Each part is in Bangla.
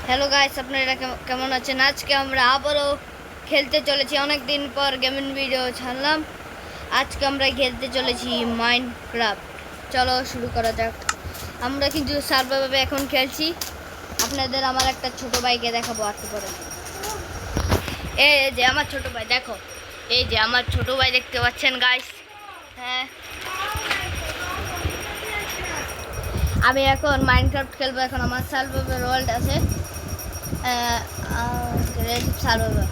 হ্যালো গাইস, আপনারা কেমন আছেন? আজকে আমরা আবারও খেলতে চলেছি। অনেক দিন পর গেমিং ভিডিও ছাড়লাম। আজকে আমরা খেলতে চলেছি মাইনক্রাফট। চলো শুরু করা যাক। আমরা কিন্তু সার্ভাইভাবে এখন খেলছি। আপনাদের আমার একটা ছোট ভাইকে দেখাবো আসতে পরে। এই যে আমার ছোট ভাই, দেখো। এই যে আমার ছোট ভাই, দেখতে পাচ্ছেন গাইস? হ্যাঁ, আমি এখন মাইনক্রাফট খেলবো। এখন আমার সার্ভাইভার ওয়ার্ল্ড আছে, সার্ভাইভার।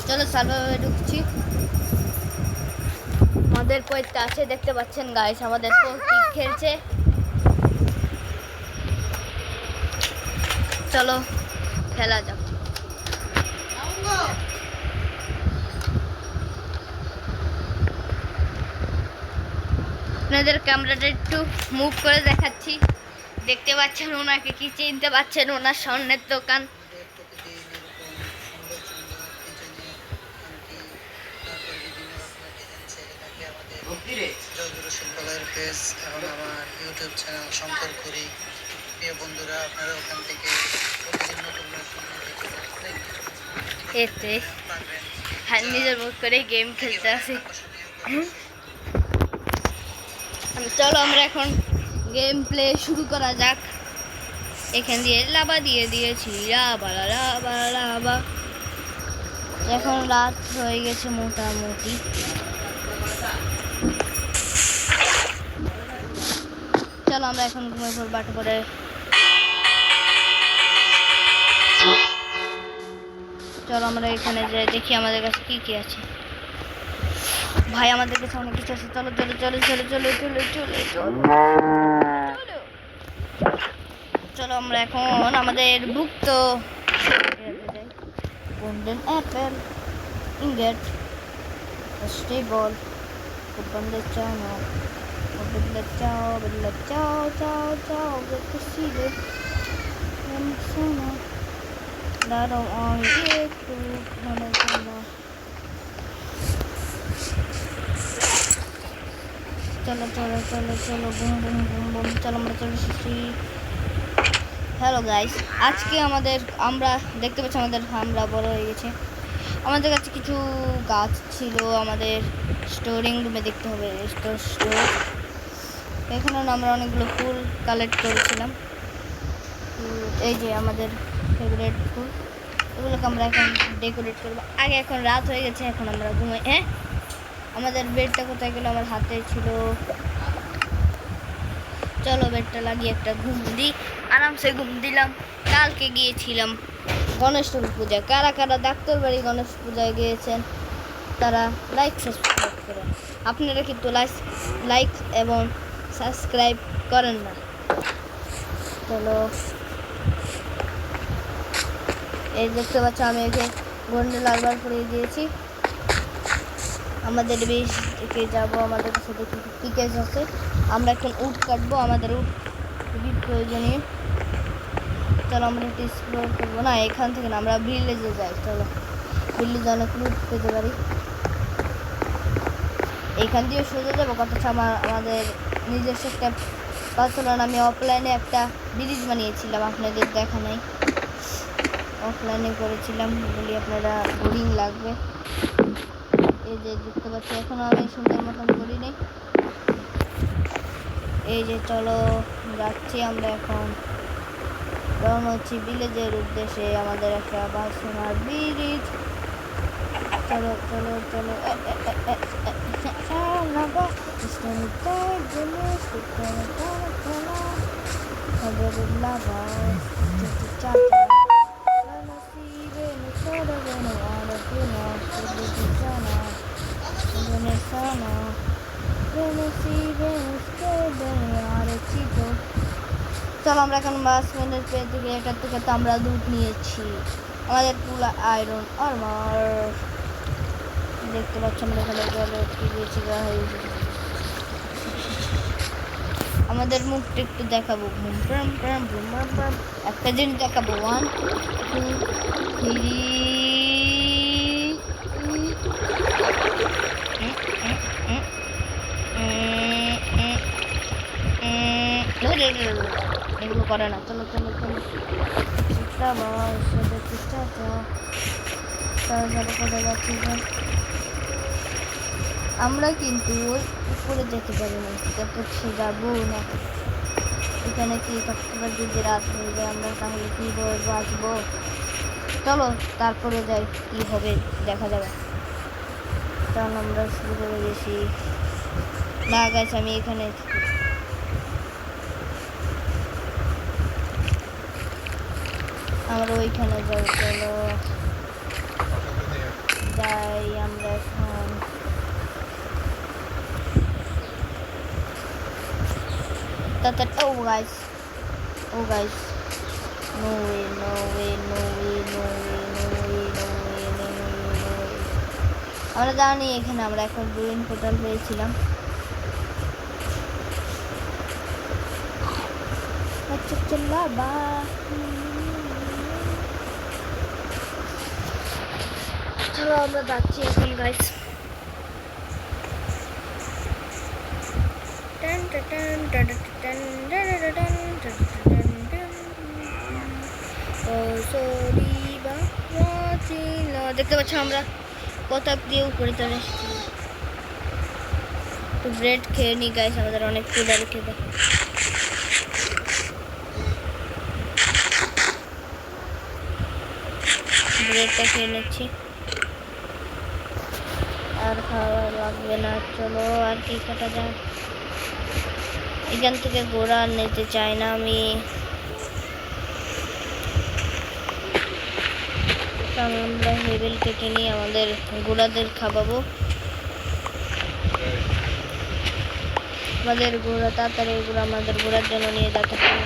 চলো সার্ভাইভারে ঢুকছি। আমাদের কয়েকটা আছে, দেখতে পাচ্ছেন গাইস। আমাদের প্রতীক খেলছে। চলো খেলা যাক। আপনাদের ক্যামেরাটা একটু মুভ করে দেখাচ্ছি। দেখতে পাচ্ছেন ওনাকে, কি চিনতে পাচ্ছেন? ওনার স্বর্ণের দোকান। শিল্পালয়ের পেজ এবং আমার ইউটিউব চ্যানেল শঙ্কর করি। প্রিয় বন্ধুরা, আপনারা ওখান থেকে প্রতিদিন নতুন নতুন এতে হ্যাঁ, নিজের মুখ করে গেম খেলতে আসি। চলো আমরা এখন গেম প্লে শুরু করা যাক। এখান দিয়ে লাভা দিয়ে দিয়েছি, লাভা লাভা লাভা। এখন রাত হয়ে গেছে মোটামুটি। চলো আমরা এখন ঘুমিয়ে পড়বো বাটে করে। চলো আমরা এখানে যে দেখি আমাদের কাছে কি কি আছে। ভাই আমাদের কাছে অনেক কিছু আছে। চলো চলো চলো চলো চলো চলো চলো চলো চলো আমরা এখন আমাদের বুক তো গোল্ডেন অ্যাপেল, ইনগেট, স্টেবল, বন্ধে চানো, বদলে চাও, বদলে চাও চাও চাও, দেখতে সিলে সোনা দাঁড়াও আমি একটু ভালো না। চলো চলো চলো চলো বুম বুম বুম বুম। চলো আমরা চলে এসেছি। হ্যালো গাইস, আজকে আমরা দেখতে পাচ্ছি আমরা বড় হয়ে গেছে। আমাদের কাছে কিছু গাছ ছিল। আমাদের স্টোরিং রুমে দেখতে হবে, স্টোর। এখানে আমরা অনেকগুলো ফুল কালেক্ট করেছিলাম। এই যে আমাদের ফেভারিট ফুল, এগুলোকে আমরা এখন ডেকোরেট করবো। আগে এখন রাত হয়ে গেছে, এখন আমরা ঘুমাই। হ্যাঁ, আমাদের বেডটা কোথায় গেল? আমার হাতে ছিল। চলো বেডটা লাগিয়ে একটা ঘুম দিই। আরামসে ঘুম দিলাম। কালকে গিয়েছিলাম গণেশ পূজায়। কারা কারা ডাক্তার বাড়ি গণেশ পূজায় গিয়েছেন তারা লাইক সাবস্ক্রাইব করেন। আপনারা কিন্তু লাইক এবং সাবস্ক্রাইব করেন না। চলো, এই দেখতে পাচ্ছ আমি একে গোল্ডেন লালবার পরিয়ে দিয়েছি। আমাদের বেশ থেকে যাবো। আমাদের কাছে দেখি কী কাজ আছে। আমরা এখন উট কাটবো। আমাদের উট খুবই প্রয়োজনীয়। চলো আমরা একটু এক্সপ্লোর করবো। না, এখান থেকে না, আমরা ভিলেজে যাই। চলো ভিলেজে অনেক লুট পেতে পারি। এইখান দিয়ে সোজা যাবো। কথা হচ্ছে আমাদের নিজস্ব একটা পার্সোনাল, আমি অফলাইনে একটা ব্রিজ বানিয়েছিলাম, আপনাদের দেখা নাই। অফলাইনে করেছিলাম বলি আপনারা বোরিং লাগবে। এই যে দেখতে পাচ্ছি, এখনো আমি সুন্দর মতন করি নাই। এই যে চলো যাচ্ছি আমরা এখন। রওনা হচ্ছি ভিলেজের উদ্দেশ্যে। আমাদের একটা পার্সোনাল ব্রিজ। চলো চলো চলো চলো আমরা এখন বাসম্যানের পেয়ে থেকে এটার থেকে তো আমরা দুধ নিয়েছি। আমাদের পুরো আয়রন আর্মার দেখতে পাচ্ছি। আমরা এখানে কি দিয়েছি। আমাদের মুখটা একটু দেখাবো। একটা জিনিস দেখাবো। 1 2 3 এগুলো করে না। চলো চলো চলো কোথায় যাচ্ছি? আমরা কিন্তু ওই উপরে যেতে পারি না, সে যাবো না। এখানে কি থাকতে যদি রাত হয়ে যায় আমরা তাহলে কি বাঁচবো? চলো তারপরে যাই, কি হবে দেখা যাবে। তখন আমরা শুরু করে গেছি। না গাছ আমি এখানে আমরা ওইখানে যাই। চলো যাই আমরা এখন। ও গাইস, ও guys, no way, no way, no way, no way, no way, no way, no way, no way. আমরা জানি এখানে আমরা এখন রুইন পোর্টাল পেয়েছিলাম। আচ্ছা চলো বা চলো আমরা যাচ্ছি এখন গাইস। দেখতে পাচ্ছ আমরা কোথা দিয়ে উপরে চলে এসেছি। তো ব্রেড খেয়ে নি গাইস, আমাদের অনেক ক্ষুধা রেখে দেয়। ব্রেডটা খেয়ে নিচ্ছি, আর খাওয়া লাগবে না। চলো আর কি কাটা যায়। এখান থেকে ঘোড়া নিতে চাই না আমি, কারণ আমরা হেবেল কেটে নিয়ে আমাদের ঘোড়াদের খাওয়াবো। আমাদের ঘোড়া তাড়াতাড়ি এগুলো আমাদের ঘোড়ার জন্য নিয়ে যেতে হবে।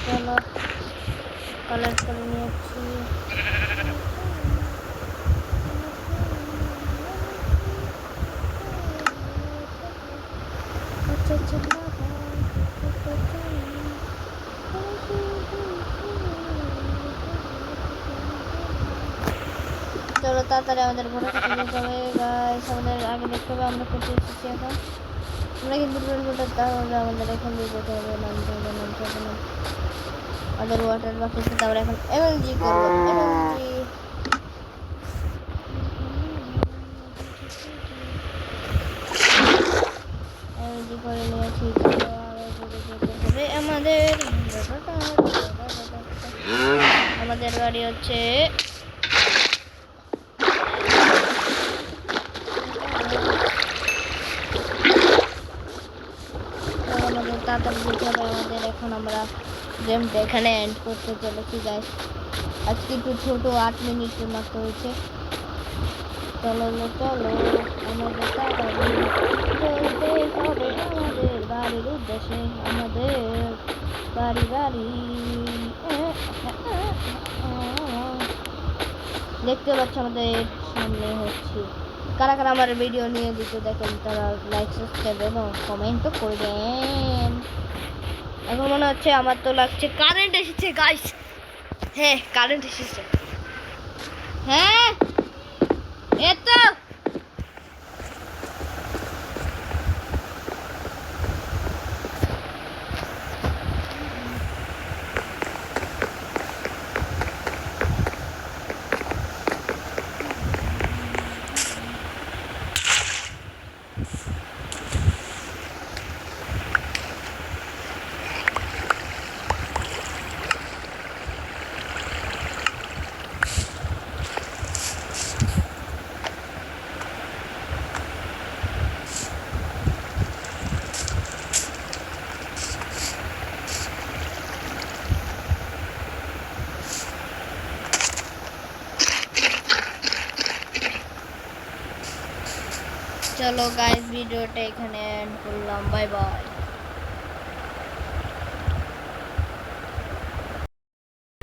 চলো কালেক্ট করে নিয়েছি। চলো তাড়াতাড়ি আমাদের ঘোড়া কাছে যেতে হবে গাইস। আমাদের আগে দেখতে হবে আমরা কোথায় এসেছি এখন। আমরা কিন্তু তাহলে আমাদের এখান দিয়ে যেতে হবে, নামতে হবে নামতে হবে না। আমাদের ওয়াটার বাকি আছে, আমরা এখন এমএলজি করবো। এমএলজি করে নিয়েছি। আমাদের আমাদের বাড়ি হচ্ছে আমাদের তাড়াতাড়ি যেতে হবে আমাদের। এখন আমরা গেমটা এখানে এন্ড করতে চলেছি গাইস। আজকে একটু ছোট 8 মিনিটের মাত্র হয়েছে। চলো চলো আমাদের তাড়াতাড়ি চলতে হবে আমাদের বাড়ির উদ্দেশ্যে, আমাদের বাড়ি। দেখতে পাচ্ছ আমাদের সামনে হচ্ছে। কারা কারা আমার ভিডিও নিয়ে দিতে দেখেন তারা লাইক সাবস্ক্রাইব এবং কমেন্টও করবেন। এখন মনে হচ্ছে আমার তো লাগছে কারেন্ট এসেছে গাইস। হ্যাঁ কারেন্ট এসেছে। হ্যাঁ এতো চলো গাইস ভিডিওটা এখানে এন্ড করলাম। Bye bye.